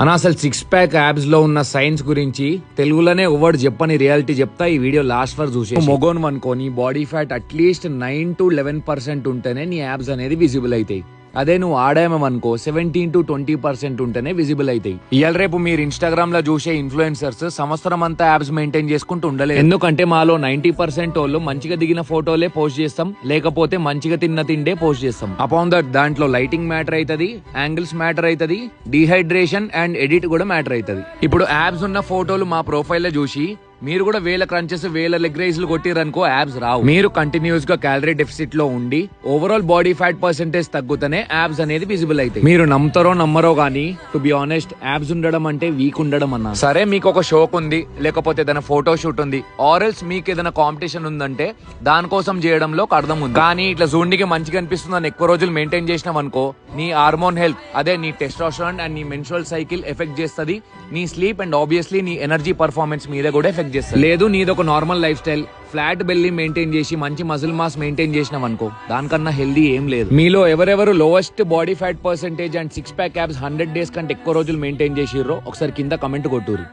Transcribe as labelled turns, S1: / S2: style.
S1: అన్న అసలు six pack abs లో ఉన్న సైన్స్ గురించి తెలుగులోనే ఎవరు చెప్పని రియాలిటీ చెప్తా ఈ వీడియో లాస్ట్ వరకు చూసి మొగోన్ అనుకోని బాడీ ఫ్యాట్ అట్లీస్ట్ 9 to 11% ఉంటేనే నీ యాబ్స్ అనేది విజిబుల్ అవుతాయి. అదే నువ్వు ఆడామనుకో 17 to 20% ఉంటేనే విజిబుల్ అవుతాయి. ఇవాళ రేపు మీరు ఇన్స్టాగ్రామ్ లో చూసే ఇన్ఫ్లుయెన్సర్స్ సంవత్సరం అంతా యాబ్స్ మెయింటైన్ చేసుకుంటూ ఉండలేదు. ఎందుకంటే మాలో 90% వాళ్ళు మంచిగా దిగిన ఫోటోలే పోస్ట్ చేస్తాం, లేకపోతే మంచిగా తిన్న తిండే పోస్ట్ చేస్తాం. అపాన్ దట్ దాంట్లో లైటింగ్ మ్యాటర్ అవుతుంది, యాంగిల్స్ మ్యాటర్ అవుతుంది, డిహైడ్రేషన్ అండ్ ఎడిట్ కూడా మ్యాటర్ అవుతుంది. ఇప్పుడు యాబ్స్ ఉన్న ఫోటోలు మా ప్రొఫైల్ లో చూసి మీరు కూడా వేల క్రంచెస్ వేల లెగ్ రైజ్లు కొట్టిరనుకో యాబ్స్ రావు. మీరు కంటిన్యూస్ గా క్యాలరీ డెఫిసిట్ లో ఉండి ఓవరాల్ బాడీ ఫ్యాట్ పర్సెంటేజ్ తగ్గుతనే యాబ్స్ అనేది విజిబుల్ అవుతాయి. మీరు నమ్ముతారో నమ్మరో గానీ టు బి ఆనెస్ట్ యాబ్స్ ఉండడం అంటే వీక్ ఉండడం అన్న. సరే మీకు ఒక షోక్ ఉంది, లేకపోతే ఏదైనా ఫోటో షూట్ ఉంది, ఆర్ఎల్స్ మీకు ఏదైనా కాంపిటీషన్ ఉందంటే దానికోసం చేయడంలో ఒక అర్థం ఉంది. కానీ ఇట్లా జూండికి మంచిగా అనిపిస్తుందని ఎక్కువ రోజులు మెయింటైన్ చేసినాం అనుకో నీ హార్మోన్ హెల్త్ అదే నీ టెస్టోస్టెరాన్ అండ్ నీ మెన్స్ట్రువల్ సైకిల్ ఎఫెక్ట్ చేస్తుంది, నీ స్లీప్ అండ్ ఆబ్వియస్లీ నీ ఎనర్జీ పర్ఫార్మెన్స్ మీద కూడా ఎఫెక్ట్ చేస్తుంది. లేదు నీది ఒక normal life style, flat belly maintain చేసి మంచి మజిల్ మాస్ మెయింటైన్ చేసినాం అనుకో దానికన్నా హెల్దీ ఏం లేదు. మీలో ఎవరెవరు lowest body fat percentage and six pack abs 100 days కంటే ఎక్కువ రోజులు మెయింటైన్ చేసిర్రో ఒకసారి కింద కమెంట్ కొట్టుర్రు.